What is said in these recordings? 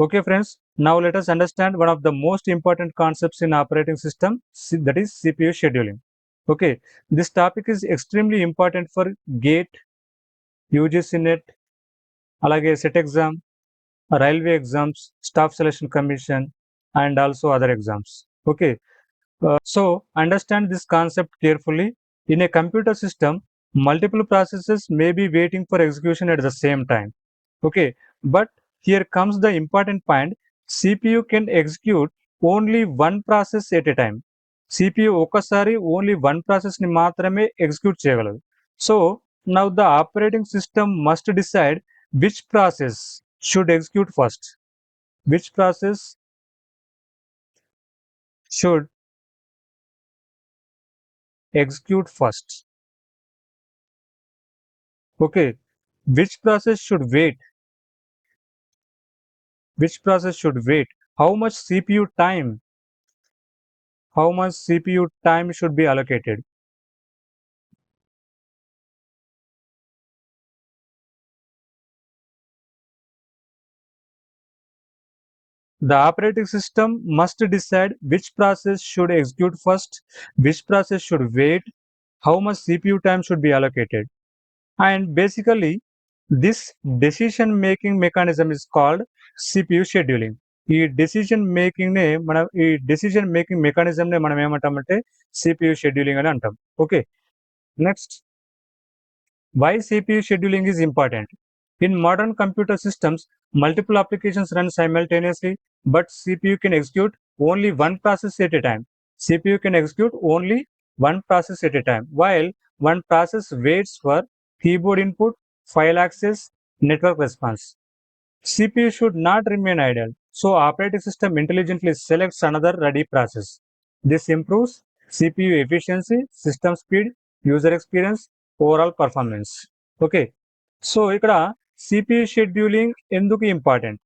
Okay, friends, now let us understand one of the most important concepts in operating system, that is CPU scheduling. Okay, this topic is extremely important for GATE, UGC NET, alage set exam, railway exams, staff selection commission, and also other exams. Okay, so understand this concept carefully. In a computer system, multiple processes may be waiting for execution at the same time. Okay, but here comes the important point. CPU can execute only one process at a time. CPU ఒకసారి only one process ని మాత్రమే execute చేయగలదు. So now the operating system must decide which process should execute first. Which process should execute first? Okay, which process should wait? Which process should wait? How much CPU time? How much CPU time should be allocated? The operating system must decide which process should execute first, which process should wait, how much CPU time should be allocated. And basically, this decision making mechanism is called CPU scheduling. ఈ decision making mechanism నే మనం ఏమంటామంటే CPU scheduling అని అంటాం. Okay, next, why CPU scheduling is important? In modern computer systems, multiple applications run simultaneously, but CPU can execute only one process at a time. CPU can execute only one process at a time, while one process waits for keyboard input, file access, network response. CPU should not remain idle, so operating system intelligently selects another ready process. This improves CPU efficiency, system speed, user experience, overall performance. Okay, so ఇక్కడ CPU scheduling ఎందుకు important?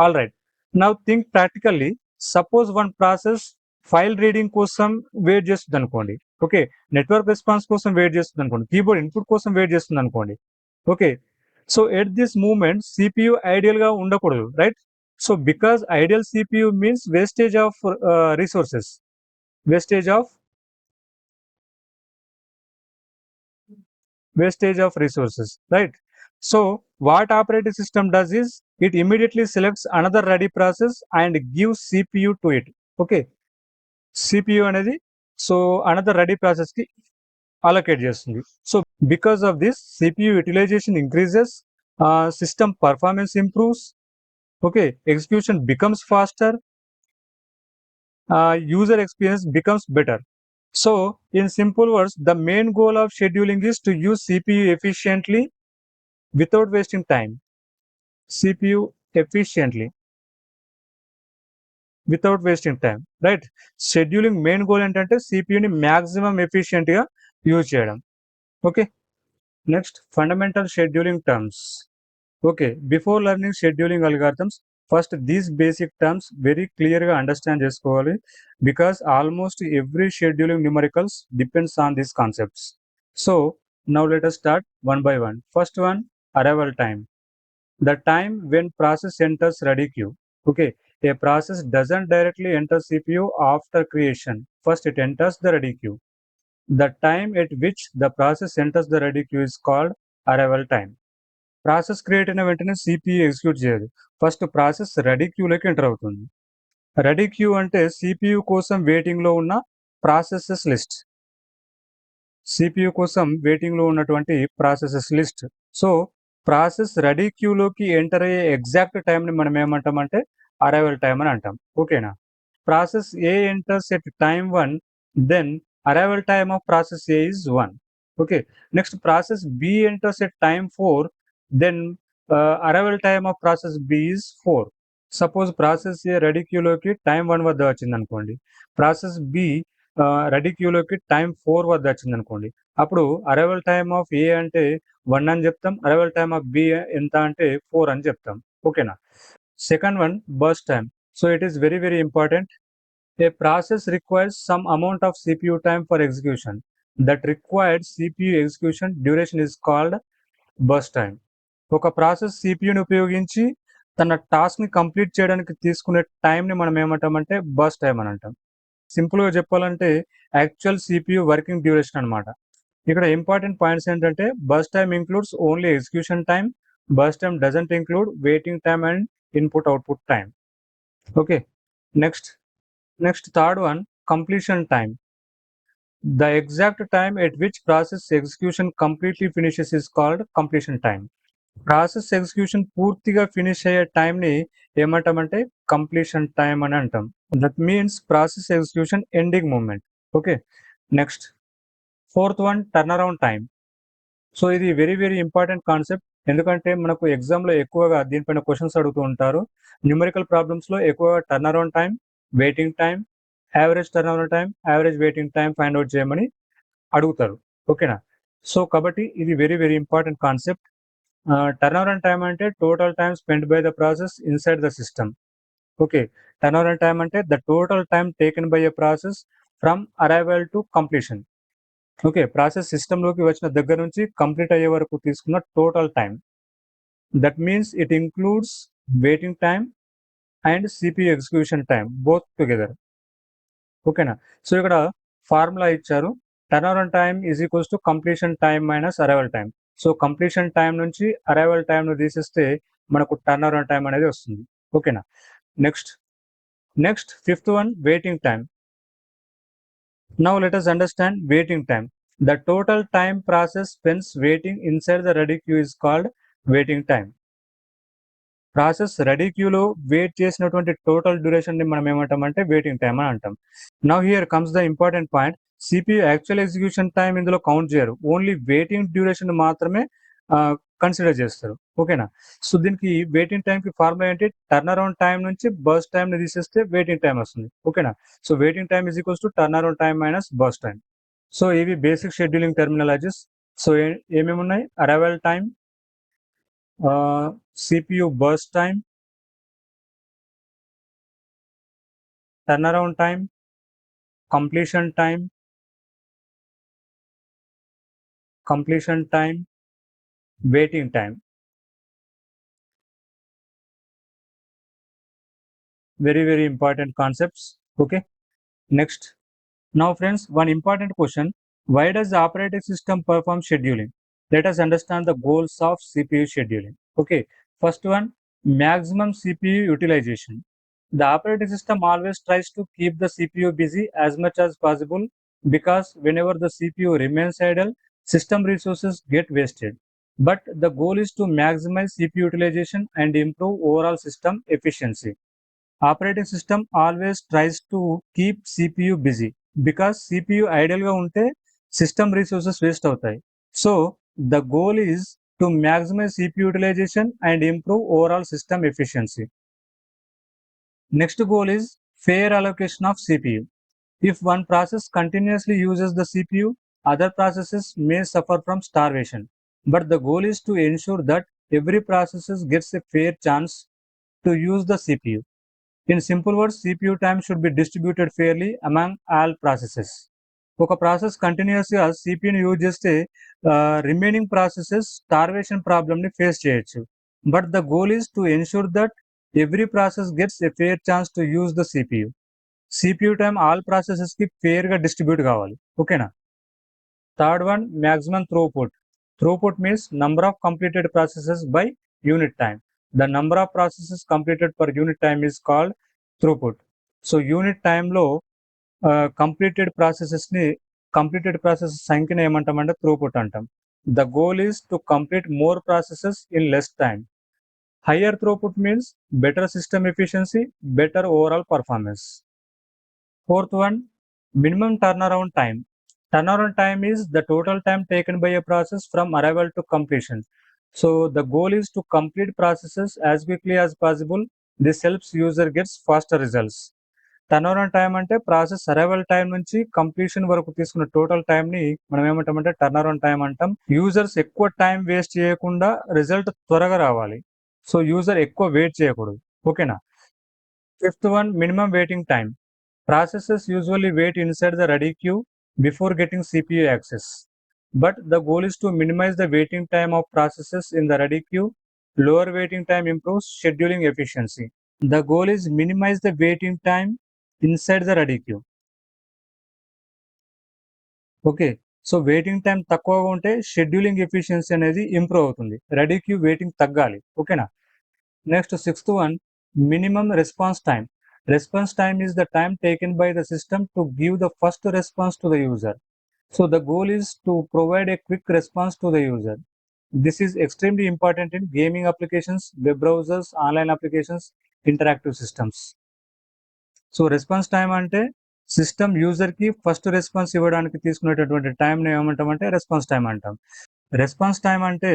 All right, now think practically. Suppose one process file reading కోసం wait చేస్తుంది అనుకోండి. Okay, network response కోసం wait చేస్తుంది అనుకోండి, keyboard input కోసం wait చేస్తుంది అనుకోండి. Okay, so at this moment CPU ideal గా ఉండకూడదు, right? So because ideal CPU means wastage of resources, wastage of resources, right? So what operating system does is it immediately selects another ready process and gives CPU to it. Okay, CPU అనేది so another ready process కి allocate చేస్తుంది. So because of this CPU utilisation increases, system performance improves, okay, execution becomes faster, user experience becomes better. So in simple words, the main goal of scheduling is to use CPU efficiently without wasting time. CPU efficiently without wasting time, right? Scheduling main goal ఏంటంటే CPU ని maximum efficient గా use చేయడం. Okay, next, fundamental scheduling terms. Okay, before learning scheduling algorithms, first these basic terms very clear గా understand చేసుకోవాలి, because almost every scheduling numericals depends on these concepts. So now let us start one by one. First one, arrival time, the time when process enters ready queue. Okay, a process doesn't directly enter CPU after creation. First it enters the ready queue. The time at which the process enters the ready queue is called arrival time. Process create అయిన వెంటనే CPU execute చేయదు, first process ready క్యూలోకి enter అవుతుంది. Ready queue అంటే CPU కోసం వెయిటింగ్లో ఉన్న processes list, CPU కోసం వెయిటింగ్లో ఉన్నటువంటి processes list. So process ready క్యూలోకి ఎంటర్ అయ్యే ఎగ్జాక్ట్ టైంని మనం ఏమంటామంటే అరైవల్ టైం అని అంటాం. ఓకేనా? Process A enters at time 1, then arrival time of process A is 1. Okay, next process B enters at time 4, then arrival time of process B is 4. Suppose process A ready క్యూలోకి time 1 వద్ద వచ్చింది అనుకోండి, process B ready క్యూలోకి time 4 వద్ద వచ్చింది అనుకోండి, అప్పుడు arrival time of ఏ అంటే 1 అని చెప్తాం, అరైవల్ టైమ్ ఆఫ్ బి ఎంత అంటే 4 అని చెప్తాం. ఓకేనా? Second one, burst time. So it is very very important. A process requires some amount of CPU time for execution. That required CPU execution duration is called burst time. ఒక process CPU ని ఉపయోగించి తన టాస్క్ని complete చేయడానికి తీసుకునే టైంని మనం ఏమంటామంటే burst time అని అంటాం. సింపుల్గా చెప్పాలంటే యాక్చువల్ సిపియు వర్కింగ్ డ్యూరేషన్ అనమాట. ఇక్కడ ఇంపార్టెంట్ పాయింట్స్ ఏంటంటే burst time includes only execution time, burst time doesn't include waiting time and input output time. Okay, next third one, completion time. The exact time at which process execution completely finishes is called completion time. Process execution పూర్తిగా finish అయ్యే టైంని ఏమంటామంటే completion time అని అంటాం. That means process execution ending moment. Okay, next fourth one, turn around time. So ఇది very very important concept. ఎందుకంటే మనకు ఎగ్జామ్లో ఎక్కువగా దీనిపైన క్వశ్చన్స్ అడుగుతూ ఉంటారు. న్యూమరికల్ ప్రాబ్లమ్స్లో ఎక్కువగా turn around time, waiting time, average turn around time, average waiting time find out చేయమని అడుగుతారు. ఓకేనా? సో కాబట్టి ఇది very very important concept. Turn around time అంటే total time spend by the process inside the system. Okay, turn around time అంటే the total time taken by a process from arrival to completion. Okay, process సిస్టంలోకి వచ్చిన దగ్గర నుంచి complete అయ్యే వరకు తీసుకున్న total time. That means it includes waiting time and CPU execution time both together. ఓకేనా? So ఇక్కడ ఫార్ములా ఇచ్చారు, turn around time is equals to completion time minus arrival time. So completion time నుంచి arrival టైంను తీసేస్తే మనకు turn around time అనేది వస్తుంది. ఓకేనా? Next fifth one, waiting time. Now let us understand waiting time. The total time process spends waiting inside the ready queue is called waiting time. Process ready క్యూలో wait చేసినటువంటి total duration ని మనం ఏమంటామంటే waiting time అని అంటాం. Now here comes the important point, CPU actual execution time ఇందులో count చేయరు, only waiting duration మాత్రమే కన్సిడర్ చేస్తారు. ఓకేనా? సో దీనికి వెయిటింగ్ టైంకి ఫార్ములా ఏంటి, టర్న్ అరౌండ్ టైం నుంచి బర్స్ట్ టైం ని తీసేస్తే వెయిటింగ్ టైం వస్తుంది. ఓకేనా? So waiting time is equals to turn around time minus burst time. So ఇవి బేసిక్ షెడ్యూలింగ్ టెర్మినాలజీస్. సో ఏమేమి ఉన్నాయి, arrival time, CPU burst time, turnaround time, completion time, waiting time. Very very important concepts. Okay, next, now friends, one important question, why does the operating system perform scheduling? Let us understand the goals of CPU scheduling. Okay, first one, maximum CPU utilization. The operating system always tries to keep the CPU busy as much as possible, because whenever the CPU remains idle, system resources get wasted. But the goal is to maximize CPU utilization and improve overall system efficiency. Operating system always tries to keep CPU busy because CPU idle ga unte system resources waste avutayi. So the goal is to maximize CPU utilization and improve overall system efficiency. Next goal is fair allocation of CPU. If one process continuously uses the CPU, other processes may suffer from starvation. But the goal is to ensure that every process gets a fair chance to use the CPU. In simple words, CPU time should be distributed fairly among all processes. ఒక process కంటిన్యూస్గా సిపియుని use చేస్తే remaining processes starvation ప్రాబ్లమ్ని face చేయొచ్చు. But the goal is to ensure that every process gets a fair chance to use the CPU. CPU time all ప్రాసెసెస్కి ఫేర్గా distribute కావాలి. ఓకేనా? Third one, maximum throughput. Throughput means number of completed processes by unit time. The number of processes completed per unit time is called throughput. So unit time లో completed processes సంఖ్యను ఏమంటామంటే throughput అంటాం. The goal is to complete more processes in less time. Higher throughput means better system efficiency, better overall performance. Fourth one, minimum turnaround time. Turnaround time is the total time taken by a process from arrival to completion. So the goal is to complete processes as quickly as possible. This helps user gets faster results. Turnaround time అంటే process arrival time నుంచి completion వరకు తీసుకున్న total time ని మనం ఏమంటామంటే turnaround time అంటాం. Users ఎక్కువ time waste చేయకుండా రిజల్ట్ త్వరగా రావాలి. సో యూజర్ ఎక్కువ వెయిట్ చేయకూడదు. ఓకేనా? Fifth one, minimum waiting time. Processes usually wait inside the ready queue before getting CPU access. But the goal is to minimize the waiting time of processes in the ready queue lower waiting time improves scheduling efficiency. The goal is minimize the waiting time inside the ready queue. Okay. So waiting time తక్కువగా ఉంటే scheduling efficiency అనేది improve అవుతుంది. Ready queue waiting తగ్గాలి. ఓకేనా? Next sixth one, minimum response time. Response time is the time taken by the system to give the first response to the user. So the goal is to provide a quick response to the user. This is extremely important in gaming applications, web browsers, online applications, interactive systems. So response time అంటే system యూజర్కి first response ఇవ్వడానికి తీసుకునేటటువంటి టైంని ఏమంటామంటే response time అంటాం. Response time అంటే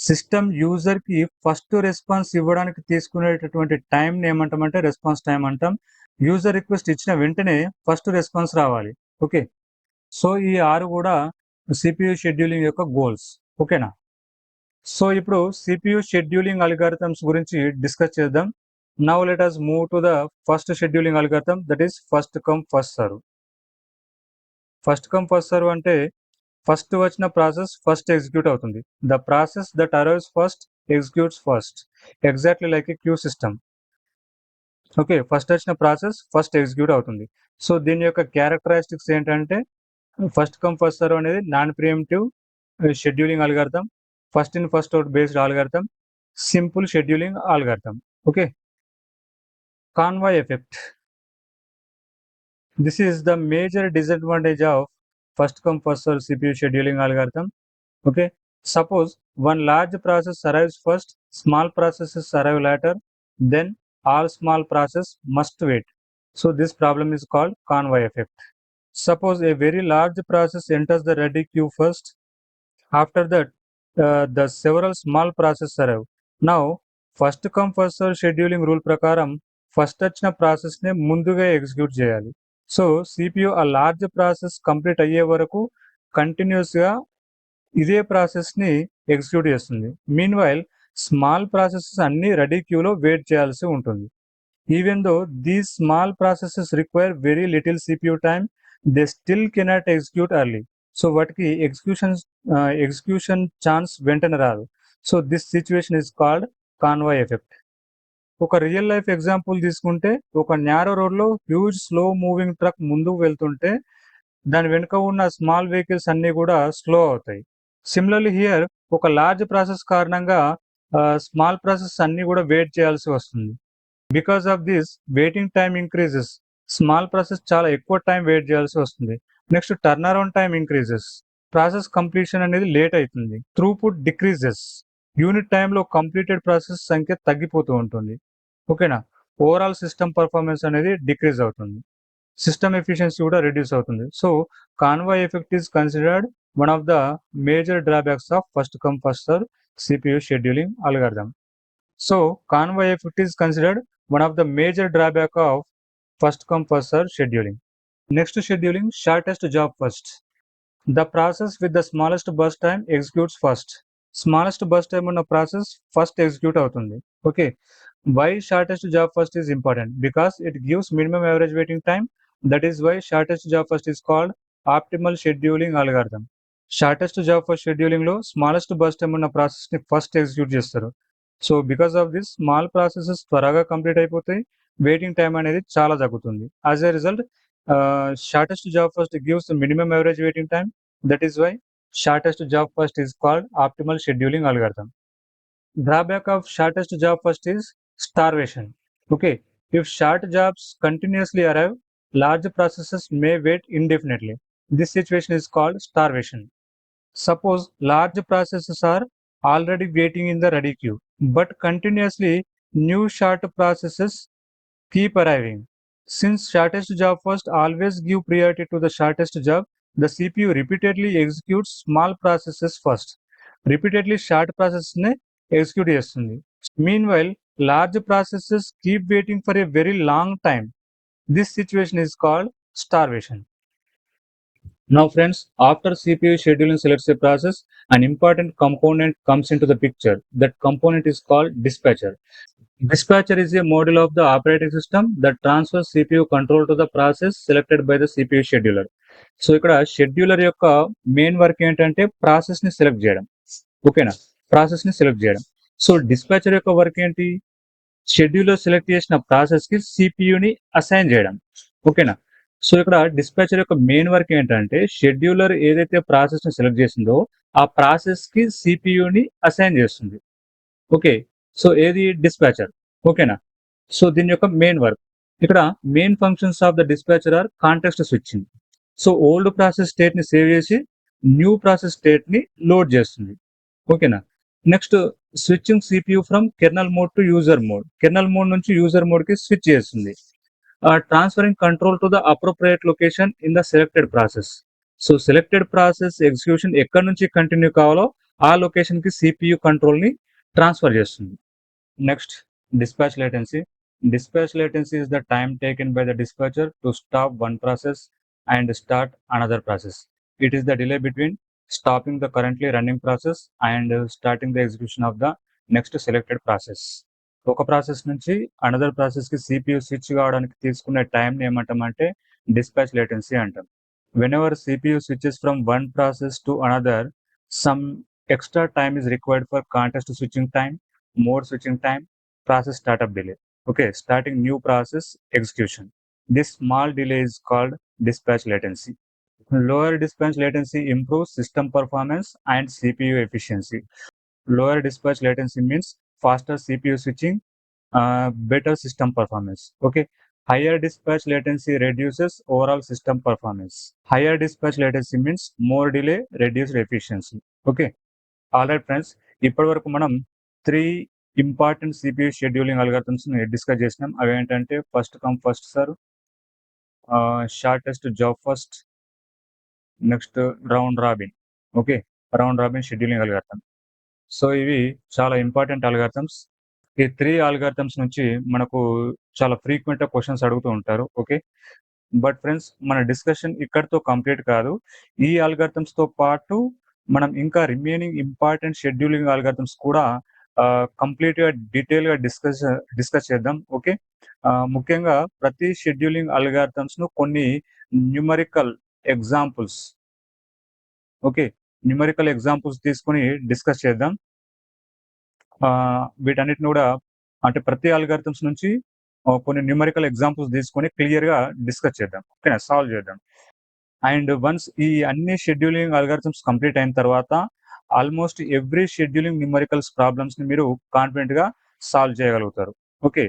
system యూజర్కి first response ఇవ్వడానికి తీసుకునేటటువంటి టైంని ఏమంటామంటే రెస్పాన్స్ టైం అంటాం. యూజర్ రిక్వెస్ట్ ఇచ్చిన వెంటనే ఫస్ట్ రెస్పాన్స్ రావాలి. ఓకే. సో ఈ 6 కూడా సిపియు షెడ్యూలింగ్ యొక్క గోల్స్. ఓకేనా? సో ఇప్పుడు సిపియు షెడ్యూలింగ్ అల్గారిథమ్స్ గురించి డిస్కస్ చేద్దాం. Now let us move to the first scheduling algorithm, that is first come first serve. First come first serve అంటే first వచ్చిన ప్రాసెస్ ఫస్ట్ ఎగ్జిక్యూట్ అవుతుంది. The process that arrives first executes first, exactly like a queue system. Okay. First వచ్చిన process first execute అవుతుంది. So దీని యొక్క characteristics ఏంటంటే first come first serve అనేది non preemptive scheduling algorithm, first in first out based algorithm, simple scheduling algorithm. Okay. Convoy effect. This is the major disadvantage of first come first serve CPU scheduling algorithm. Okay. Suppose one large process arrives first, small processes arrive later, then all small processes must wait. So this problem is called convoy effect. Suppose a very large process enters the ready queue first. After that, the several small processes arrive. Now, first come first serve scheduling rule prakaram first వచ్చిన ప్రాసెస్ని ముందుగా execute చేయాలి. So CPU ఆ large process complete అయ్యే వరకు కంటిన్యూస్గా ఇదే ప్రాసెస్ని ఎగ్జిక్యూట్ చేస్తుంది. మీన్ వైల్ స్మాల్ ప్రాసెసెస్ అన్ని రెడీ క్యూలో వెయిట్ చేయాల్సి ఉంటుంది. Even though these small processes require very little CPU time, they still cannot execute early. So వాటికి ఎగ్జిక్యూషన్ ఛాన్స్ వెంటనే రాదు. So this situation is called convoy effect. ఒక real life example తీసుకుంటే ఒక న్యారో రోడ్లో హ్యూజ్ స్లో మూవింగ్ ట్రక్ ముందుకు వెళ్తుంటే దాని వెనుక ఉన్న స్మాల్ వెహికల్స్ అన్నీ కూడా స్లో అవుతాయి. సిమిలర్లీ హియర్ ఒక లార్జ్ ప్రాసెస్ కారణంగా స్మాల్ ప్రాసెస్ అన్నీ కూడా వెయిట్ చేయాల్సి వస్తుంది. Because of this waiting time increases. Small process చాలా ఎక్కువ టైం వెయిట్ చేయాల్సి వస్తుంది. Next turn around time increases. Process completion అనేది లేట్ అవుతుంది. Throughput decreases. యూనిట్ టైంలో కంప్లీటెడ్ ప్రాసెస్ సంఖ్య తగ్గిపోతూ ఉంటుంది. ఓకేనా? ఓవరాల్ సిస్టమ్ పర్ఫార్మెన్స్ అనేది డిక్రీజ్ అవుతుంది. సిస్టమ్ ఎఫిషియన్సీ కూడా రెడ్యూస్ అవుతుంది. So convoy effect is considered one of the major drawbacks of first come first serve CPU scheduling algorithm. So convoy effect is considered one of the major drawback of first come first serve scheduling. Next scheduling shortest job first. The process with the smallest burst time executes first. Smallest burst time ఉన్న process first execute అవుతుంది. Okay. Why shortest job first is important? Because it gives minimum average waiting time. That is why shortest job first is called optimal scheduling algorithm. Shortest job first scheduling లో smallest burst time ఉన్న ప్రాసెస్ని first execute చేస్తారు. So because of this small processes త్వరగా complete అయిపోతాయి, waiting time అనేది చాలా తగ్గుతుంది. As a result shortest job first gives the minimum average waiting time. That is why shortest job first is called optimal scheduling algorithm. Drawback of shortest job first is starvation. Okay, if short jobs continuously arrive, large processes may wait indefinitely. This situation is called starvation. Suppose large processes are already waiting in the ready queue, but continuously new short processes keep arriving. Since shortest job first always give priority to the shortest job, the CPU repeatedly executes small processes first. Repeatedly short process ne execute చేస్తుంది. Meanwhile, large processes keep waiting for a very long time. This situation is called starvation. Now friends, after CPU scheduling selects a process, an important component comes into the picture. That component is called dispatcher. Dispatcher is a module of the operating system that transfers CPU control to the process selected by the CPU scheduler. So ఇక్కడ scheduler యొక్క main work ఏంటంటే ప్రాసెస్ని select చేయడం. ఓకేనా? ప్రాసెస్ని select చేయడం. So dispatcher యొక్క work ఏంటి? షెడ్యూల్లో సెలెక్ట్ చేసిన ప్రాసెస్‌కి సిపియూని అసైన్ చేయడం. ఓకేనా? సో ఇక్కడ డిస్పాచర్ యొక్క మెయిన్ వర్క్ ఏంటంటే షెడ్యూలర్ ఏదైతే ప్రాసెస్‌ని సెలెక్ట్ చేసిందో ఆ ప్రాసెస్‌కి సిపియూని అసైన్ చేస్తుంది. ఓకే. సో ఏది డిస్పాచర్. ఓకేనా? సో దీని యొక్క మెయిన్ వర్క్. ఇక్కడ main functions of the dispatcher are context switching. So old process స్టేట్‌ని సేవ్ చేసి న్యూ ప్రాసెస్ స్టేట్‌ని లోడ్ చేస్తుంది. ఓకేనా? Next switching CPU from kernel mode to user mode. Kernel mode నుంచి యూజర్ మోడ్‌కి స్విచ్ చేస్తుంది. Transferring control to the appropriate location in the selected process. So selected process execution ఎక్కడి నుంచి continue కావాలో ఆ లొకేషన్‌కి సిపియు కంట్రోల్‌ని ట్రాన్స్ఫర్ చేస్తుంది. Next, dispatch latency. Dispatch latency is the time taken by the dispatcher to stop one process and start another process. It is the delay between stopping the currently running process and starting the execution of the next selected process. ఒక process నుంచి another ప్రాసెస్కి CPU switch కావడానికి తీసుకునే టైంని ఏమంటామంటే dispatch latency అంటాం. Whenever CPU switches from one process to another, some extra time is required for context switching time, mode switching time, process startup delay. Okay, starting new process execution. This small delay is called dispatch latency. Lower dispatch latency improves system performance and CPU efficiency. Lower dispatch latency means faster CPU switching, better system performance. Okay. Higher dispatch latency reduces overall system performance. Higher dispatch latency means more delay, reduced efficiency. Okay. Alright friends, ఇప్పటి వరకు మనం 3 important CPU scheduling అల్గారిథమ్స్‌ని discuss చేసినాం. అవేంటంటే first come first serve, shortest job first, next round robin. Okay. Round robin scheduling algorithm. So ఇవి చాలా important algorithms. ఈ 3 algorithms నుంచి మనకు చాలా ఫ్రీక్వెంట్‌గా క్వెషన్స్ అడుగుతూ ఉంటారు. ఓకే. బట్ ఫ్రెండ్స్, మన డిస్కషన్ ఇక్కడితో కంప్లీట్ కాదు. ఈ అల్గారిథమ్స్‌తో పాటు మనం ఇంకా రిమైనింగ్ ఇంపార్టెంట్ షెడ్యూలింగ్ అల్గారిథమ్స్ కూడా కంప్లీట్‌గా డీటెయిల్‌గా డిస్కస్ చేద్దాం. ఓకే. ముఖ్యంగా ప్రతి షెడ్యూలింగ్ అల్గారిథమ్స్‌ను కొన్ని numerical examples, okay, numerical examples తీసుకొని డిస్కస్ చేద్దాం. వీటన్నిటిని కూడా అంటే ప్రతి అల్గారిథమ్స్ నుంచి కొన్ని న్యూమరికల్ ఎగ్జాంపుల్స్ తీసుకొని క్లియర్‌గా డిస్కస్ చేద్దాం. ఓకేనా? సాల్వ్ చేద్దాం. అండ్ వన్స్ ఈ అన్ని షెడ్యూలింగ్ అల్గారిథమ్స్ కంప్లీట్ అయిన తర్వాత ఆల్మోస్ట్ ఎవ్రీ షెడ్యూలింగ్ న్యూమరికల్స్ ప్రాబ్లమ్స్‌ని మీరు కాన్ఫిడెంట్‌గా సాల్వ్ చేయగలుగుతారు. ఓకే.